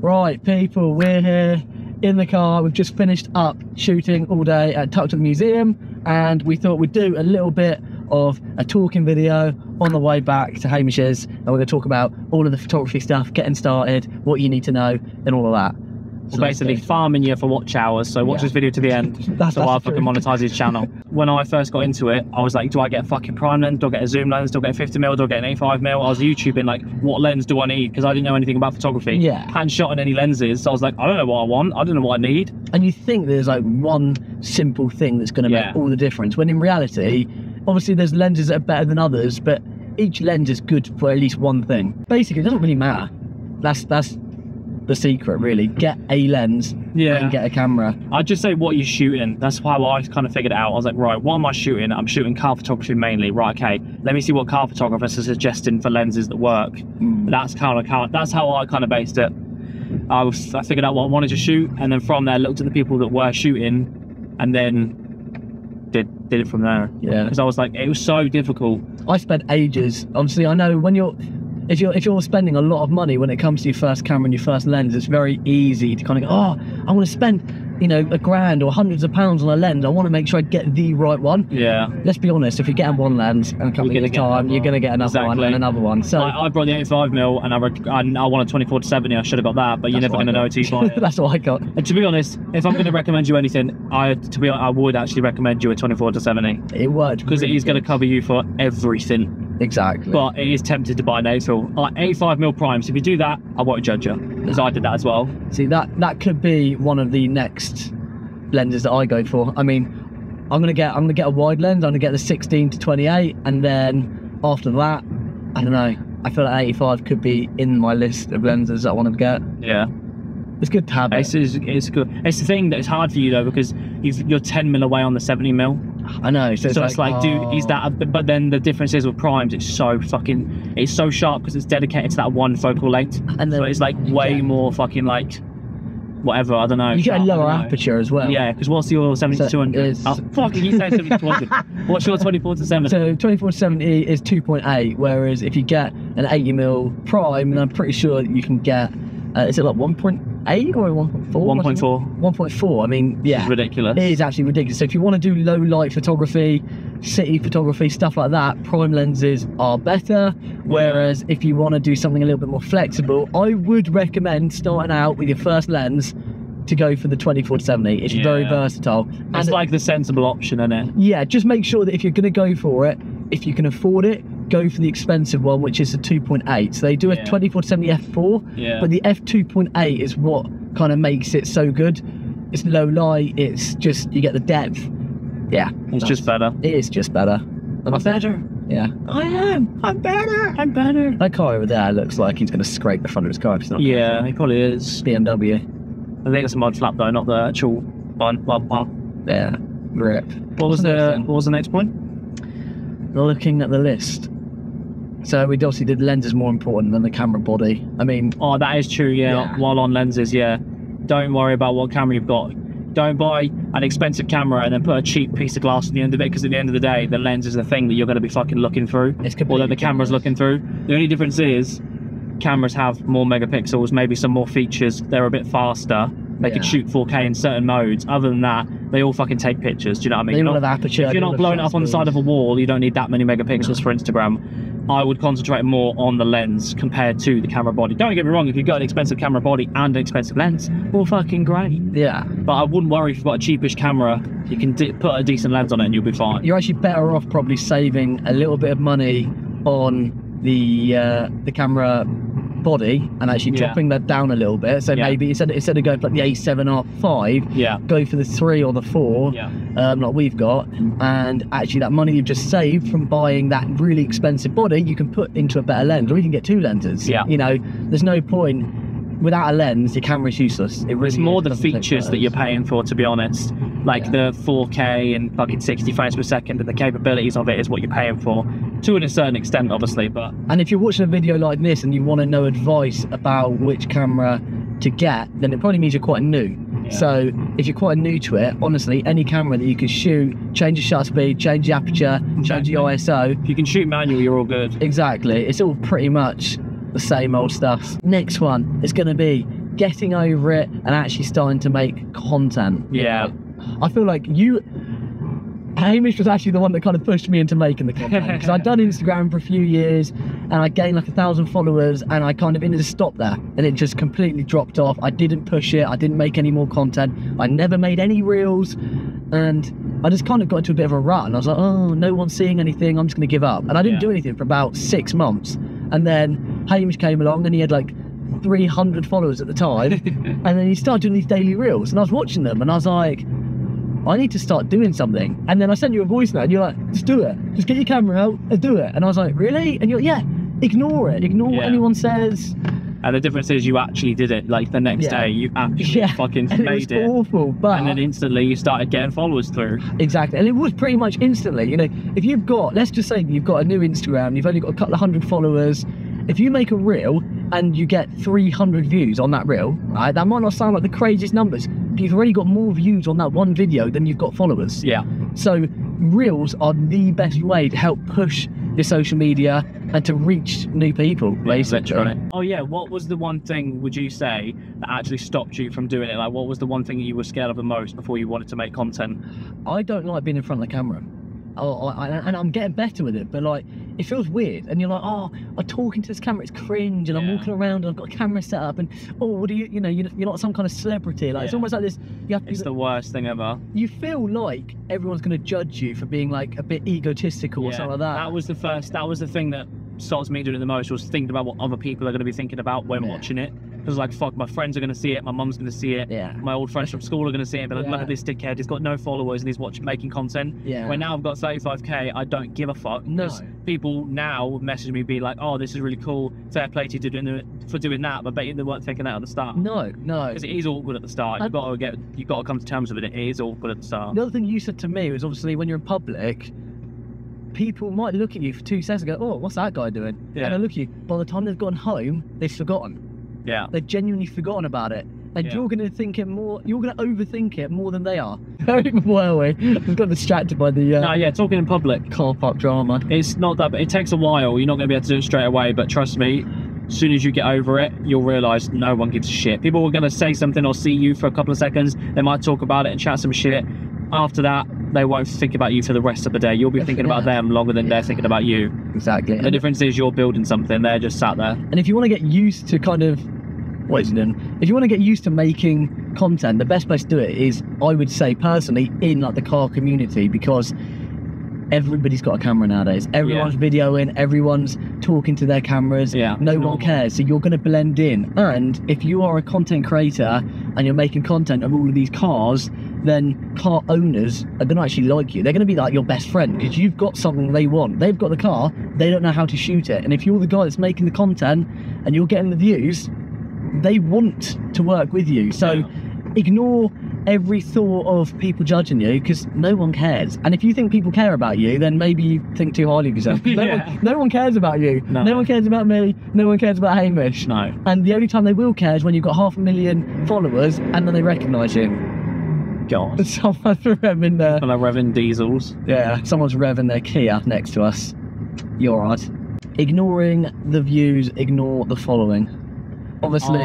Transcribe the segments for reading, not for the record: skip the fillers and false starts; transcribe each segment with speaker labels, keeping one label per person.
Speaker 1: Right, people, we're here in the car. We've just finished up shooting all day at Tuckton Museum, and we thought we'd do a little bit of a talking video on the way back to Hamish's, and we're going to talk about all of the photography stuff, getting started, what you need to know, and all of that.
Speaker 2: So basically farming you for watch hours, so watch this video to the end so I fucking monetize his channel. When I first got into it, I was like, do I get a fucking prime lens, do I get a zoom lens, do I get a 50mm, do I get an 85mm? I was YouTubing like, what lens do I need? Because I didn't know anything about photography. Hadn't shot on any lenses, so I was like, I don't know what I want, I don't know what I need.
Speaker 1: And you think there's like one simple thing that's going to make all the difference, when in reality, obviously there's lenses that are better than others, but each lens is good for at least one thing. Basically, it doesn't really matter. That's the secret, really. Get a lens and get a camera.
Speaker 2: I'd just say what you're shooting. That's how I kind of figured it out. I was like, right, what am I shooting? I'm shooting car photography mainly. Right, okay, let me see what car photographers are suggesting for lenses that work. That's how I kind of based it. I figured out what I wanted to shoot, and then from there looked at the people that were shooting, and then did it from there. Because I was like, it was so difficult. I
Speaker 1: spent ages. Obviously, I know when if you're spending a lot of money when it comes to your first camera and your first lens, it's very easy to kind of go, oh, I want to spend, you know, $1,000 or hundreds of pounds on a lens. I want to make sure I get the right one. Let's be honest, if you're getting one lens and a couple of time, you're going to get another one and another one. So
Speaker 2: I brought the 85mm and I wanted 24-70. I should have got that, but you're never going to know till you buy it.
Speaker 1: That's what I got.
Speaker 2: And to be honest, if I'm going to recommend you anything, I would actually recommend you a 24-70.
Speaker 1: It worked
Speaker 2: because
Speaker 1: really
Speaker 2: it is going to cover you for everything.
Speaker 1: Exactly.
Speaker 2: But it is tempted to buy an AFIL. Like 85mm primes, if you do that, I won't judge you, because I did that as well.
Speaker 1: See, that could be one of the next lenses that I go for. I mean, I'm gonna get a wide lens. I'm gonna get the 16-28, and then after that, I don't know, I feel like 85 could be in my list of lenses that I want to get. It's good to have it.
Speaker 2: It's good. It's the thing that it's hard for you though, because you're 10mm away on the 70mm.
Speaker 1: I know. So
Speaker 2: it's like, dude, is that? But then the difference is with primes, it's so sharp because it's dedicated to that one focal length, and then so it's like way more fucking like whatever. I don't know.
Speaker 1: You get a lower aperture as well.
Speaker 2: Yeah, because what's your 70-200? Oh, fucking, you say 70-200. What's your 24-70?
Speaker 1: So 24-70 is 2.8, whereas if you get an 80mm prime, then I'm pretty sure that you can get. Is it like 1.8 or 1.4?
Speaker 2: 1.4.
Speaker 1: 1.4. I mean, yeah.
Speaker 2: It's ridiculous.
Speaker 1: It is actually ridiculous. So if you want to do low light photography, city photography, stuff like that, prime lenses are better. Whereas if you want to do something a little bit more flexible, I would recommend starting out with your first lens to go for the 24-70. It's very versatile.
Speaker 2: It's like the sensible option, isn't it?
Speaker 1: Yeah, just make sure that if you're going to go for it, if you can afford it, go for the expensive one, which is a 2.8. So they do a 24-70 f4, but the f2.8 is what kind of makes it so good. It's low light, it's just, you get the depth.
Speaker 2: It's just better.
Speaker 1: It is just better.
Speaker 2: I'm better.
Speaker 1: Yeah. I'm better. That car over there looks like he's going to scrape the front of his car if it's not.
Speaker 2: Yeah, he probably is.
Speaker 1: BMW.
Speaker 2: I think it's a mud flap though, not the actual bump.
Speaker 1: Yeah, grip.
Speaker 2: What was the next point?
Speaker 1: Looking at the list. So we obviously did lenses more important than the camera body. I mean,
Speaker 2: oh, that is true. Yeah. While on lenses, don't worry about what camera you've got. Don't buy an expensive camera and then put a cheap piece of glass on the end of it, because at the end of the day, the lens is the thing that you're going to be fucking looking through, or that the camera's looking through. The only difference is cameras have more megapixels, maybe some more features. They're a bit faster. They can shoot 4K in certain modes. Other than that, they all fucking take pictures. Do you know what I mean?
Speaker 1: They all have aperture.
Speaker 2: If you're not blowing it up on the side of a wall, you don't need that many megapixels for Instagram. I would concentrate more on the lens compared to the camera body. Don't get me wrong, if you've got an expensive camera body and an expensive lens, all fucking great.
Speaker 1: Yeah.
Speaker 2: But I wouldn't worry if you've got a cheapish camera. You can put a decent lens on it and you'll be fine.
Speaker 1: You're actually better off probably saving a little bit of money on the camera body and actually dropping that down a little bit. So maybe instead of going for like the A7R5, go for the 3 or the 4, like we've got, and actually that money you've just saved from buying that really expensive body, you can put into a better lens, or you can get 2 lenses. You know, there's no point. Without a lens, your camera's useless. It's
Speaker 2: more the features that you're paying for, to be honest. Like the 4K and fucking 60 frames per second, and the capabilities of it is what you're paying for, to a certain extent, obviously. But
Speaker 1: and if you're watching a video like this and you want to know advice about which camera to get, then it probably means you're quite new. So if you're quite new to it, honestly, any camera that you can shoot, change the shutter speed, change the aperture, change the ISO.
Speaker 2: If you can shoot manual, you're all good.
Speaker 1: Exactly. It's all pretty much the same old stuff. Next one is going to be getting over it and actually starting to make content.
Speaker 2: Yeah.
Speaker 1: I feel like Hamish was actually the one that kind of pushed me into making the content, because I'd done Instagram for a few years and I gained like 1,000 followers, and I kind of ended to stop there, and it just completely dropped off. I didn't push it, I didn't make any more content, I never made any reels, and I just kind of got into a bit of a rut, and I was like, oh, no one's seeing anything, I'm just going to give up. And I didn't do anything for about 6 months, and then Hamish came along and he had like 300 followers at the time, and then he started doing these daily reels, and I was watching them and I was like, I need to start doing something. And then I sent you a voice note and you're like, just do it, just get your camera out and do it. And I was like, really? And you're like, yeah, ignore it, ignore what anyone says.
Speaker 2: And the difference is you actually did it. Like the next day, you actually fucking made it.
Speaker 1: It was awful, but
Speaker 2: and then instantly you started getting followers through.
Speaker 1: Exactly, and it was pretty much instantly. You know, if you've got, let's just say you've got a new Instagram, you've only got a couple of hundred followers. If you make a reel and you get 300 views on that reel, right, that might not sound like the craziest numbers, but you've already got more views on that one video than you've got followers.
Speaker 2: Yeah.
Speaker 1: So reels are the best way to help push your social media and to reach new people, basically.
Speaker 2: Oh yeah, what was the one thing, would you say, that actually stopped you from doing it? Like, what was the one thing you were scared of the most before you wanted to make content?
Speaker 1: I don't like being in front of the camera. And I'm getting better with it, but like, it feels weird, and you're like, oh, I'm talking to this camera, it's cringe, and I'm walking around and I've got a camera set up, and oh, what do you know, you're not some kind of celebrity, like it's almost like this, you have to,
Speaker 2: it's the worst thing ever. You
Speaker 1: feel like everyone's going to judge you for being like a bit egotistical or something like that.
Speaker 2: That was the thing that stops me doing it the most, was thinking about what other people are going to be thinking about when watching it. Because like, fuck, my friends are going to see it, my mum's going to see it, my old friends from school are going to see it, but like, look at this dickhead, he's got no followers and he's making content. When now I've got 35k, I don't give a fuck. No. People now message me, be like, oh, this is really cool, fair play to you for doing that, but bet you they weren't thinking that at the start. No. Because it is awkward at the start. You've got to come to terms with it. It is awkward at the start.
Speaker 1: The other thing you said to me was, obviously when you're in public, people might look at you for 2 seconds and go, oh, what's that guy doing? And they look at you, by the time they've gone home, they've forgotten. They've genuinely forgotten about it, and you're going to think it more. You're going to overthink it more than they are. Where are we? I got distracted by the
Speaker 2: talking in public
Speaker 1: car park drama.
Speaker 2: It's not that, but it takes a while. You're not going to be able to do it straight away, but trust me, as soon as you get over it, you'll realise no one gives a shit. People are going to say something or see you for a couple of seconds. They might talk about it and chat some shit. After that, they won't think about you for the rest of the day. You'll be thinking about them longer than they're thinking about you.
Speaker 1: Exactly.
Speaker 2: And the difference is you're building something, they're just sat there.
Speaker 1: And if you want to get used to kind of, if you want to get used to making content, the best place to do it is, I would say personally, in like the car community, because everybody's got a camera nowadays. Everyone's videoing, everyone's talking to their cameras. No one cares. So you're going to blend in. And if you are a content creator and you're making content of all of these cars, then car owners are going to actually like you. They're going to be like your best friend, because you've got something they want. They've got the car, they don't know how to shoot it. And if you're the guy that's making the content and you're getting the views, they want to work with you. So ignore every thought of people judging you, because no one cares. And if you think people care about you, then maybe you think too highly of yourself. No one cares about you. No one cares about me. No one cares about Hamish.
Speaker 2: No.
Speaker 1: And the only time they will care is when you've got 500,000 followers and then they recognise you.
Speaker 2: God.
Speaker 1: Someone's revving their...
Speaker 2: Well, they're revving diesels.
Speaker 1: Yeah, someone's revving their Kia next to us. You're right. Ignoring the views, ignore the following. Obviously,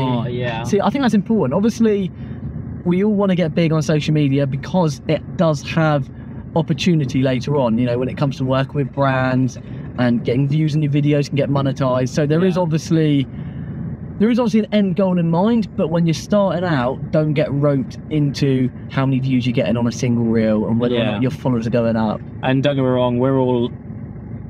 Speaker 1: see, I think that's important. Obviously, we all want to get big on social media because it does have opportunity later on, you know, when it comes to working with brands and getting views on your videos can get monetized. So there is obviously an end goal in mind, but when you're starting out, don't get roped into how many views you're getting on a single reel and whether or not your followers are going up.
Speaker 2: And don't get me wrong,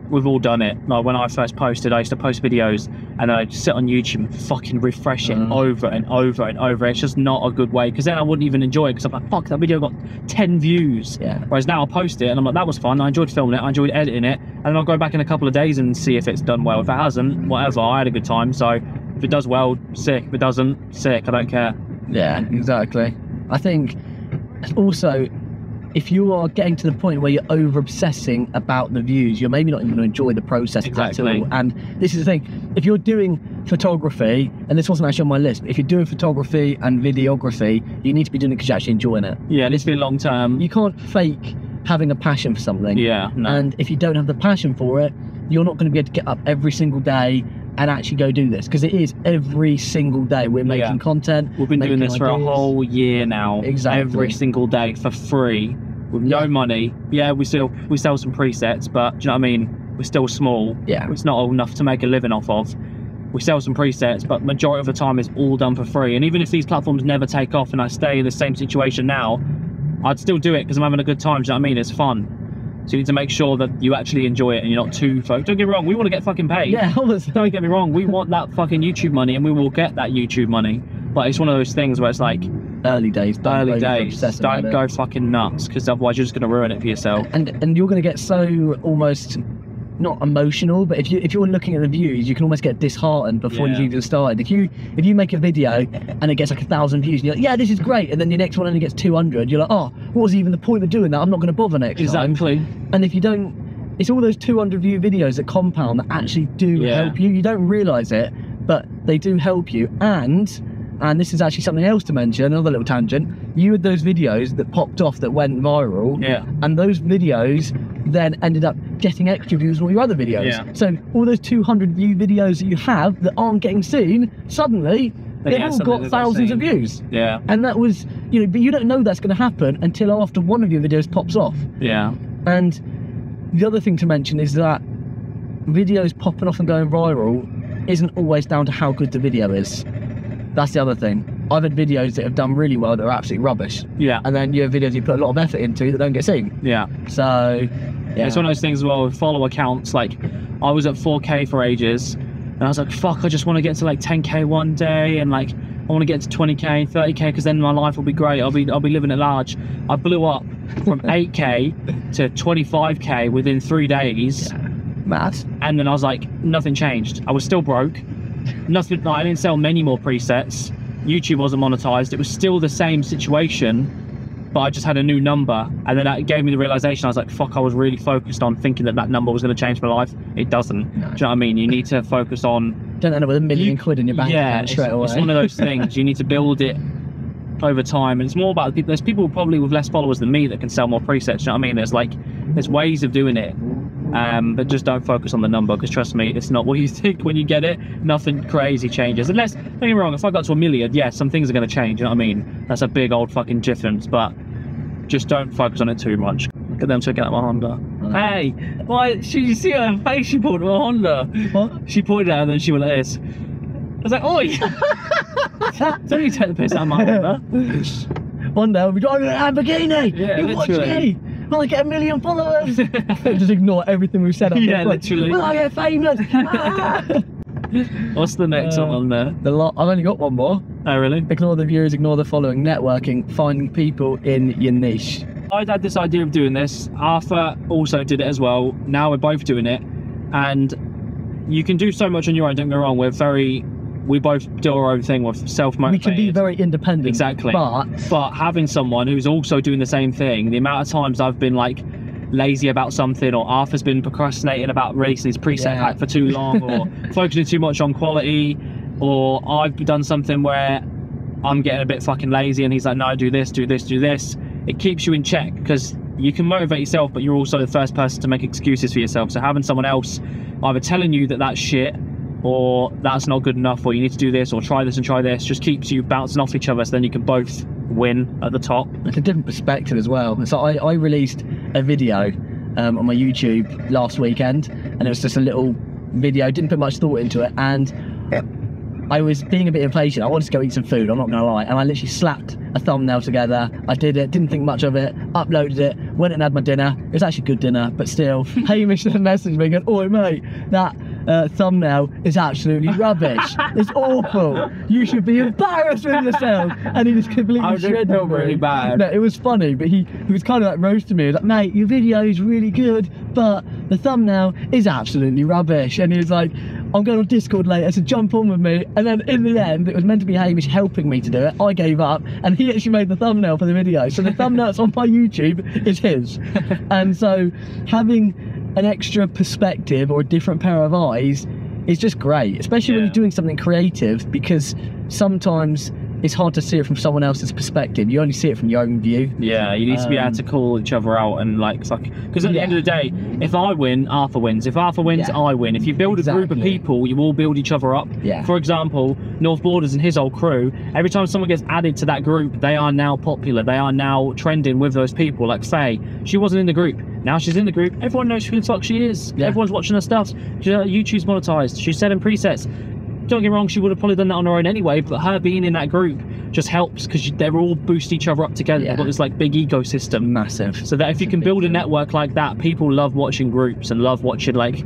Speaker 2: we've all done it. Like when I first posted, I used to post videos and I'd sit on YouTube and fucking refresh it over and over and over. It's just not a good way, because then I wouldn't even enjoy it, because I'm like, fuck, that video got 10 views. Whereas now I'll post it and I'm like, that was fun, I enjoyed filming it, I enjoyed editing it, and then I'll go back in a couple of days and see if it's done well. If it hasn't, whatever, I had a good time. So if it does well, sick. If it doesn't, sick, I don't care.
Speaker 1: Yeah, exactly. I think also, if you are getting to the point where you're over obsessing about the views, you're maybe not even going to enjoy the process at all. And this is the thing, if you're doing photography, and this wasn't actually on my list, but if you're doing photography and videography, you need to be doing it because you're actually enjoying it.
Speaker 2: Yeah, it needs to be long term.
Speaker 1: You can't fake having a passion for something.
Speaker 2: Yeah, no.
Speaker 1: And if you don't have the passion for it, you're not going to be able to get up every single day and actually go do this, because it is every single day we're making content.
Speaker 2: We've been doing this for a whole year now.
Speaker 1: Exactly.
Speaker 2: Every single day for free with no money. Yeah, we sell some presets, but do you know what I mean? We're still small.
Speaker 1: Yeah.
Speaker 2: It's not enough to make a living off of. We sell some presets, but majority of the time it's all done for free. And even if these platforms never take off and I stay in the same situation now, I'd still do it because I'm having a good time. Do you know what I mean? It's fun. So you need to make sure that you actually enjoy it and you're not too focused. Don't get me wrong, we want to get fucking paid.
Speaker 1: Yeah, obviously.
Speaker 2: Don't get me wrong, we want that fucking YouTube money and we will get that YouTube money. But it's one of those things where it's like,
Speaker 1: early days. Don't
Speaker 2: go fucking nuts, because otherwise you're just going to ruin it for yourself.
Speaker 1: And you're going to get so almost, not emotional, but if you're looking at the views, you can almost get disheartened before you've even started. If you make a video and it gets like 1,000 views, and you're like, yeah, this is great, and then your next one only gets 200, you're like, oh, what was even the point of doing that? I'm not going to bother next time.
Speaker 2: Exactly.
Speaker 1: And if you don't, it's all those 200 view videos that compound that actually do help you. You don't realise it, but they do help you. And this is actually something else to mention, another little tangent. You had those videos that popped off that went viral, and those videos then ended up getting extra views on all your other videos.
Speaker 2: Yeah.
Speaker 1: So all those 200 view videos that you have that aren't getting seen, suddenly they've all got thousands of views.
Speaker 2: Yeah.
Speaker 1: And that was, you know, but you don't know that's going to happen until after one of your videos pops off.
Speaker 2: Yeah.
Speaker 1: And the other thing to mention is that videos popping off and going viral isn't always down to how good the video is. That's the other thing. I've had videos that have done really well that are absolutely rubbish.
Speaker 2: Yeah.
Speaker 1: And then you have videos you put a lot of effort into that don't get seen.
Speaker 2: Yeah.
Speaker 1: So, yeah.
Speaker 2: It's one of those things as well with follow accounts. Like, I was at 4K for ages, and I was like, fuck, I just want to get to like 10K one day, and like, I want to get to 20K, 30K, because then my life will be great. I'll be living at large. I blew up from 8K to 25K within 3 days.
Speaker 1: Yeah. Mad.
Speaker 2: And then I was like, nothing changed. I was still broke. Nothing. Like, I didn't sell many more presets. YouTube wasn't monetized. It was still the same situation, but I just had a new number. And then that gave me the realization. I was like, fuck, I was really focused on thinking that number was going to change my life. It doesn't. No. Do you know what I mean? You need to focus on...
Speaker 1: Don't end up with $1 million quid in your bank account straight away.
Speaker 2: It's one of those things. You need to build it over time. And it's more about people. There's people probably with less followers than me that can sell more presets. You know what I mean? There's ways of doing it. But just don't focus on the number, because trust me, it's not what you think when you get it. Nothing crazy changes. Unless, don't get me wrong, if I got to 1 million, yes, some things are going to change, you know what I mean? That's a big old fucking difference, but just don't focus on it too much. Look at them checking out my Honda. Hey, why? You see her face, she pulled my Honda. What? She pointed at her and then she went like this. I was like, oi! Don't you take the piss out of my Honda.
Speaker 1: One day I'll be driving a Lamborghini.
Speaker 2: Yeah,
Speaker 1: you watch me. Will I get 1 million followers? Just ignore everything we've said up
Speaker 2: yeah, literally.
Speaker 1: Will I get famous?
Speaker 2: What's the next one on there?
Speaker 1: I've only got one more.
Speaker 2: Oh, really?
Speaker 1: Ignore the viewers, ignore the following. Networking, finding people in your niche.
Speaker 2: I'd had this idea of doing this. Arthur also did it as well. Now we're both doing it. And you can do so much on your own, don't get me wrong. We both do our own thing. We're self-motivated.
Speaker 1: We can be very independent.
Speaker 2: Exactly. But having someone who's also doing the same thing, the amount of times I've been like lazy about something, or Arthur's been procrastinating about releasing his preset pack for too long, or focusing too much on quality, or I've done something where I'm getting a bit fucking lazy and he's like, no, do this, do this, do this. It keeps you in check, because you can motivate yourself, but you're also the first person to make excuses for yourself. So having someone else either telling you that that's shit, or that's not good enough, or you need to do this, or try this and try this, just keeps you bouncing off each other, so then you can both win at the top.
Speaker 1: It's a different perspective as well. So I released a video on my YouTube last weekend, and it was just a little video, didn't put much thought into it, and I was being a bit impatient. I wanted to go eat some food, I'm not gonna lie, and I literally slapped a thumbnail together. I did it, didn't think much of it, uploaded it, went and had my dinner. It was actually good dinner, but still. Hamish then messaged me going, oi mate, that thumbnail is absolutely rubbish. It's awful. You should be embarrassed with yourself. And he just completely shredded me.
Speaker 2: Really bad.
Speaker 1: No, it was funny, but he was kind of like roasting me. He was like, mate, your video is really good, but the thumbnail is absolutely rubbish. And he was like, I'm going on Discord later, so jump on with me. And then in the end, it was meant to be Hamish helping me to do it. I gave up, and he actually made the thumbnail for the video. So the thumbnail that's on my YouTube is his. And so having an extra perspective or a different pair of eyes is just great, especially when you're doing something creative, because sometimes it's hard to see it from someone else's perspective. You only see it from your own view.
Speaker 2: Yeah, you need to be able to call each other out and like, because at the end of the day, if I win, Arthur wins. If Arthur wins, I win. If you build a group of people, you all build each other up.
Speaker 1: Yeah.
Speaker 2: For example, North Borders and his whole crew, every time someone gets added to that group, they are now popular. They are now trending with those people. Like Faye, she wasn't in the group. Now she's in the group. Everyone knows who the fuck she is.
Speaker 1: Yeah.
Speaker 2: Everyone's watching her stuff. YouTube's monetized. She's selling presets. Don't get me wrong, she would have probably done that on her own anyway, but her being in that group just helps because they're all boost each other up together.
Speaker 1: Yeah.
Speaker 2: They've got this like big ecosystem.
Speaker 1: Massive.
Speaker 2: So that if you can build a network like that, people love watching groups and love watching, like,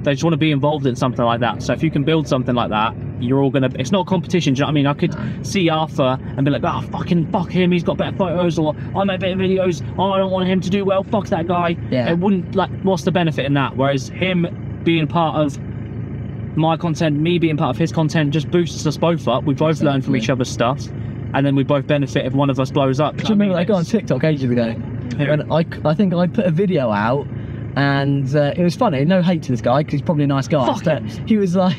Speaker 2: they just want to be involved in something like that. So if you can build something like that, you're all gonna, it's not a competition, do you know what I mean? I could see Arthur and be like, oh, fucking fuck him, he's got better photos, or I make better videos, oh, I don't want him to do well, fuck that guy.
Speaker 1: Yeah.
Speaker 2: It wouldn't, like, what's the benefit in that? Whereas him being part of my content, me being part of his content, just boosts us both up. We both learn from each other's stuff, and then we both benefit if one of us blows up.
Speaker 1: Do you remember that guy on TikTok ages ago? When I think I put a video out, and it was funny. No hate to this guy because he's probably a nice guy.
Speaker 2: Fuck
Speaker 1: but he was like,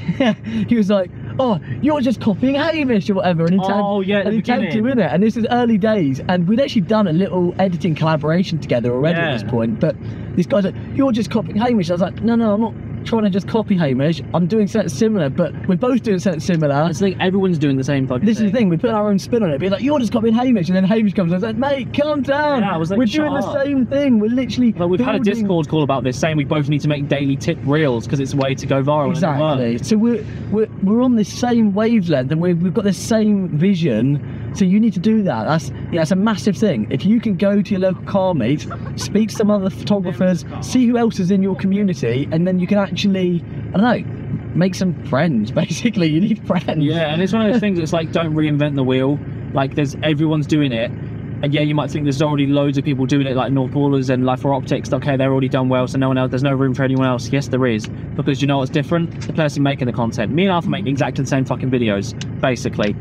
Speaker 1: oh, you're just copying Hamish or whatever. And he tagged you in it. And this is early days, and we'd actually done a little editing collaboration together already at this point. But this guy's like, you're just copying Hamish. I was like, no, I'm not trying to just copy Hamish. I'm doing something similar, but we're both doing something similar.
Speaker 2: It's like everyone's doing the same fucking
Speaker 1: This
Speaker 2: thing.
Speaker 1: is the thing, we put our own spin on it, be like, you're just copying Hamish, and then Hamish comes and I was like, mate, calm down.
Speaker 2: Yeah, I was like,
Speaker 1: we're
Speaker 2: shut
Speaker 1: doing
Speaker 2: up.
Speaker 1: the same thing. We're literally
Speaker 2: But we've had a Discord call about this, saying we both need to make daily tip reels because it's a way to go viral.
Speaker 1: Exactly. So we're on this same wavelength, and we've got the same vision. So you need to do that. That's a massive thing. If you can go to your local car meet, speak to some other photographers, see who else is in your community, and then you can actually, I don't know, make some friends. Basically, you need friends.
Speaker 2: Yeah, and it's one of those things. It's like, don't reinvent the wheel. Like, everyone's doing it. And yeah, you might think there's already loads of people doing it, like North Borders and Life for Optics. Okay, they're already done well, so no one else. There's no room for anyone else. Yes, there is, because you know what's different? The person making the content. Me and Arthur make exactly the same fucking videos, basically.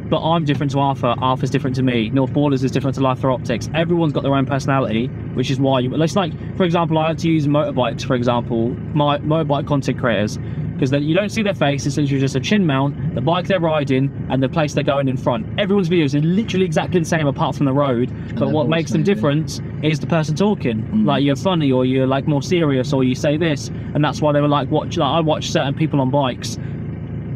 Speaker 2: But I'm different to Arthur. Arthur's different to me. North Borders is different to Life for Optics. Everyone's got their own personality, which is why it's like, for example, I like to use motorbikes. For example, my motorbike content creators. Because you don't see their face, it's literally just a chin mount, the bike they're riding, and the place they're going in front. Everyone's videos are literally exactly the same apart from the road, but what makes them different is the person talking. Like, you're funny, or you're like more serious, or you say this, and that's why they were like, I watch certain people on bikes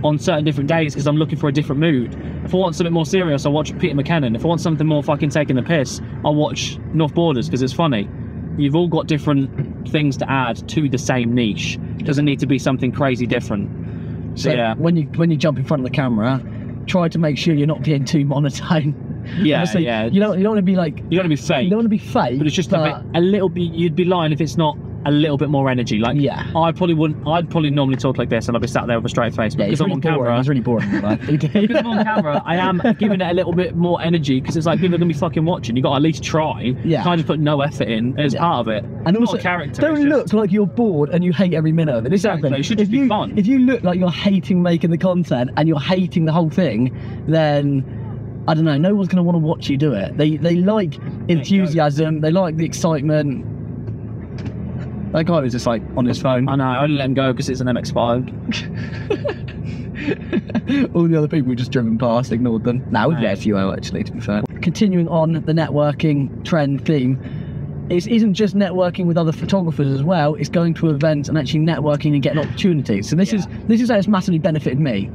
Speaker 2: on certain different days because I'm looking for a different mood. If I want something more serious, I'll watch Peter McKinnon. If I want something more fucking taking the piss, I'll watch North Borders because it's funny. You've all got different things to add to the same niche. It doesn't need to be something crazy different. So yeah,
Speaker 1: when you jump in front of the camera, try to make sure you're not being too monotone.
Speaker 2: Yeah,
Speaker 1: Obviously,
Speaker 2: yeah.
Speaker 1: You don't want to be like,
Speaker 2: You don't want to be fake.
Speaker 1: you don't want to be fake,
Speaker 2: But it's just a little bit. You'd be lying if it's not a little bit more energy. Like,
Speaker 1: Yeah.
Speaker 2: I'd probably normally talk like this, and I'd be sat there with a straight face. But
Speaker 1: Yeah,
Speaker 2: because I'm on camera,
Speaker 1: It's really boring.
Speaker 2: because I'm on camera, I am giving it a little bit more energy because it's like people are gonna be fucking watching. You got to at least try.
Speaker 1: Yeah.
Speaker 2: Can't just put no effort in as part of it.
Speaker 1: And
Speaker 2: It's
Speaker 1: also,
Speaker 2: not a character.
Speaker 1: don't
Speaker 2: it's
Speaker 1: look
Speaker 2: just-
Speaker 1: like you're bored and you hate every minute of it.
Speaker 2: Exactly, it should just be fun.
Speaker 1: If you look like you're hating making the content and you're hating the whole thing, then I don't know. No one's going to want to watch you do it. They like enthusiasm. They like the excitement. That guy was just like on his phone.
Speaker 2: I know. I only let him go because it's an MX-5.
Speaker 1: All the other people who just driven past, ignored them. Now we've let a few out actually, to be fair. Continuing on the networking trend theme, it isn't just networking with other photographers as well, it's going to events and actually networking and getting opportunities. So this is how it's massively benefited me.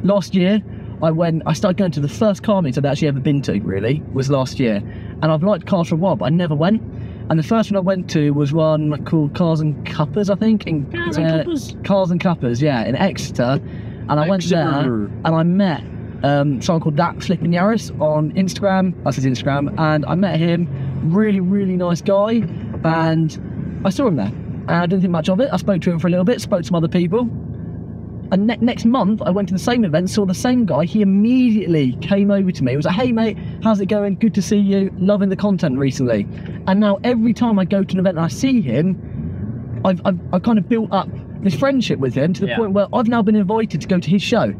Speaker 1: Last year I started going to the first car meet I'd actually ever been to, really, was last year. And I've liked cars for a while, but I never went. And the first one I went to was one called Cars and Cuppers, I think.
Speaker 2: Cars and Cuppers?
Speaker 1: Cars and Cuppers, yeah, in Exeter. And I went there and I met someone called That Flippin' Yaris on Instagram. That's his Instagram. And I met him, really, really nice guy. And I saw him there. And I didn't think much of it. I spoke to him for a little bit, spoke to some other people. And next month, I went to the same event, saw the same guy. He immediately came over to me. He was like, hey, mate, how's it going? Good to see you. Loving the content recently. And now every time I go to an event and I see him, I've kind of built up this friendship with him to the point where I've now been invited to go to his show.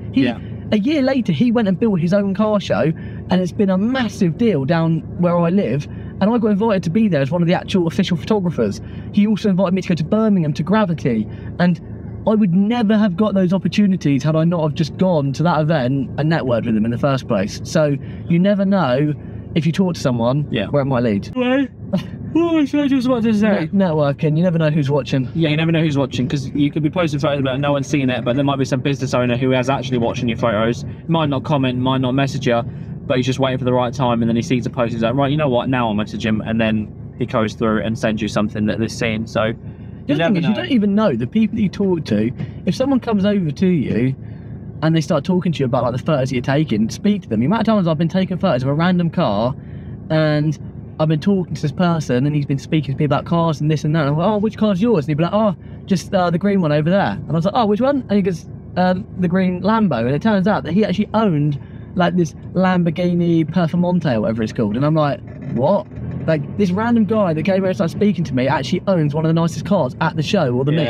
Speaker 1: A year later, he went and built his own car show, and it's been a massive deal down where I live. And I got invited to be there as one of the actual official photographers. He also invited me to go to Birmingham to Gravity. And I would never have got those opportunities had I not have just gone to that event and networked with them in the first place. So you never know if you talk to someone where it might lead.
Speaker 2: What was I just about to say?
Speaker 1: Networking, you never know who's watching.
Speaker 2: Yeah, you never know who's watching, because you could be posting photos but no one's seeing it, but there might be some business owner who is actually watching your photos, might not comment, might not message you, but he's just waiting for the right time, and then he sees the post, he's like, right, you know what, now I'll message him, and then he goes through and sends you something that they're seeing. So
Speaker 1: the other thing is, you don't even know the people that you talk to. If someone comes over to you and they start talking to you about like the photos that you're taking, speak to them. The amount of times I've been taking photos of a random car and I've been talking to this person and he's been speaking to me about cars and this and that, and I'm like, oh, which car's yours? And he'd be like, oh, just the green one over there. And I was like, oh, which one? And he goes, the green Lambo. And it turns out that he actually owned like this Lamborghini Performante or whatever it's called. And I'm like, what? Like, this random guy that came over and started speaking to me actually owns one of the nicest cars at the show or the meet.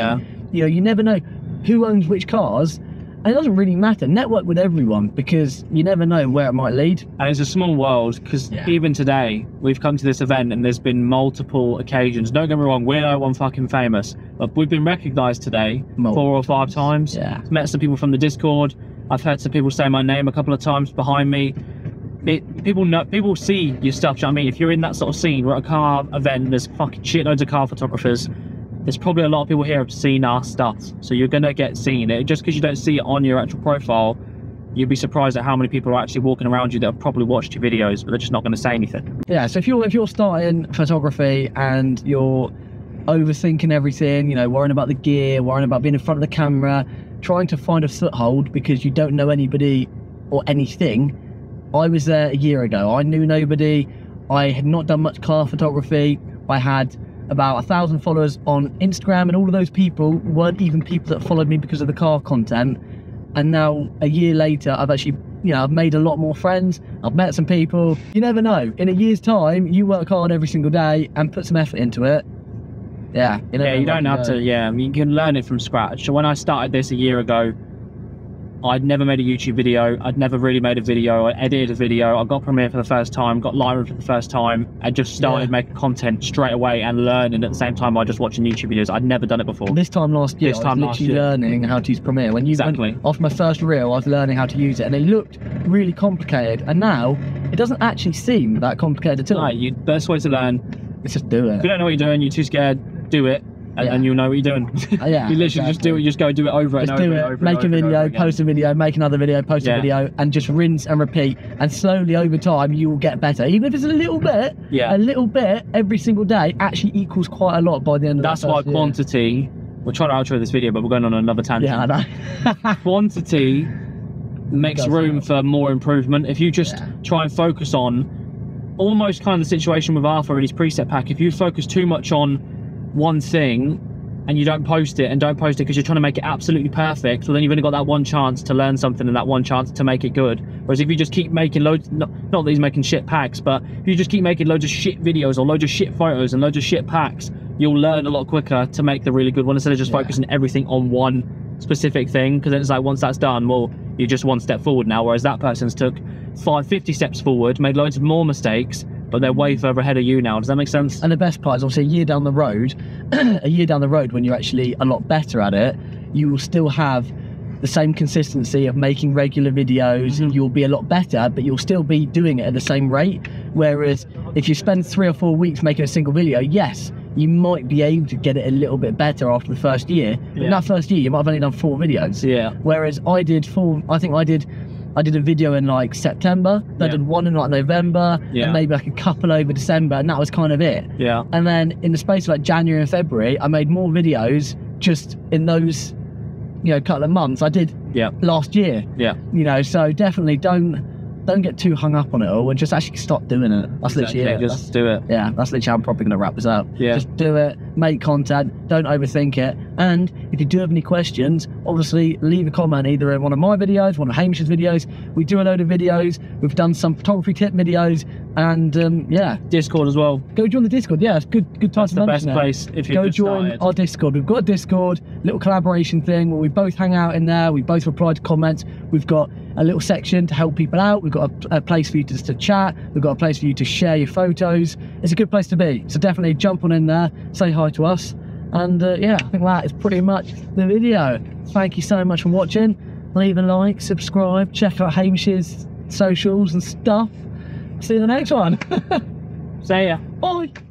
Speaker 1: You know, you never know who owns which cars, and it doesn't really matter. Network with everyone, because you never know where it might lead. And
Speaker 2: it's a small world, because even today we've come to this event and there's been multiple occasions. Don't get me wrong, we're no one fucking famous, but we've been recognised today 4 or 5 times. Met some people from the Discord. I've heard some people say my name a couple of times behind me. People see your stuff. Do you know what I mean? If you're in that sort of scene, we're at a car event, there's fucking shitloads of car photographers. There's probably a lot of people here who have seen our stuff, so you're gonna get seen. It just because you don't see it on your actual profile, you'd be surprised at how many people are actually walking around you that have probably watched your videos, but they're just not going to say anything.
Speaker 1: Yeah. So if you're starting photography and you're overthinking everything, you know, worrying about the gear, worrying about being in front of the camera, trying to find a foothold because you don't know anybody or anything. I was there a year ago. I knew nobody. I had not done much car photography. I had about 1,000 followers on Instagram, and all of those people weren't even people that followed me because of the car content. And now a year later, I've actually, you know, I've made a lot more friends. I've met some people. You never know. In a year's time, you work hard every single day and put some effort into it. Yeah.
Speaker 2: You don't have to. Yeah, I mean, you can learn it from scratch. So when I started this a year ago, I'd never made a YouTube video. I'd never really made a video. I edited a video. I got Premiere for the first time, got Lightroom for the first time. I just started making content straight away and learning at the same time by just watching YouTube videos. I'd never done it before.
Speaker 1: This time last year, I was literally learning how to use Premiere. When you off my first reel, I was learning how to use it, and it looked really complicated. And now it doesn't actually seem that complicated at all.
Speaker 2: No, best way to learn
Speaker 1: is just do it.
Speaker 2: If you don't know what you're doing, you're too scared, do it. And you'll know what you're doing. You literally just do it, you just go do it over and over.
Speaker 1: Make a video, post a video, make another video, post a video, and just rinse and repeat. And slowly over time, you will get better. Even if it's a little bit every single day actually equals quite a lot by the end of the first year.
Speaker 2: That's why quantity, we're trying to outro this video, but we're going on another tangent.
Speaker 1: Yeah, I know.
Speaker 2: Quantity makes room for more improvement. If you just try and focus on almost kind of the situation with Arthur and his preset pack, if you focus too much on one thing and you don't post it because you're trying to make it absolutely perfect, well then you've only got that one chance to learn something and that one chance to make it good. Whereas if you just keep making loads, not that he's making shit packs, but if you just keep making loads of shit videos or loads of shit photos and loads of shit packs, you'll learn a lot quicker to make the really good one instead of just focusing everything on one specific thing. Because then it's like, once that's done, well, you're just one step forward now, whereas that person's took 50 steps forward, made loads of more mistakes, but they're way further ahead of you now. Does that make sense?
Speaker 1: And the best part is, obviously, a year down the road, when you're actually a lot better at it, you will still have the same consistency of making regular videos. You'll be a lot better, but you'll still be doing it at the same rate. Whereas if you spend 3 or 4 weeks making a single video, yes, you might be able to get it a little bit better after the first year. But in that first year, you might have only done 4 videos. Whereas I did I did a video in like September, I did one in like November, and maybe like a couple over December, and that was kind of it. And then in the space of like January and February, I made more videos just in those, you know, couple of months I did last year. You know, so definitely don't get too hung up on it all and just actually stop doing it. That's literally it.
Speaker 2: Just do it.
Speaker 1: Yeah, that's literally how I'm probably going to wrap this up. Just do it, make content, don't overthink it. And if you do have any questions, obviously leave a comment either in one of my videos, one of Hamish's videos. We do a load of videos. We've done some photography tip videos, and
Speaker 2: Discord as well.
Speaker 1: Go join the Discord. Yeah, it's good time to mention it.
Speaker 2: That's the best place if you
Speaker 1: go join our Discord. We've got a Discord, little collaboration thing where we both hang out in there. We both reply to comments. We've got a little section to help people out. We've got a place for you to chat. We've got a place for you to share your photos. It's a good place to be. So definitely jump on in there, say hi to us, And yeah, I think that is pretty much the video. Thank you so much for watching. Leave a like, subscribe, check out Hamish's socials and stuff. See you in the next one.
Speaker 2: See ya.
Speaker 1: Bye.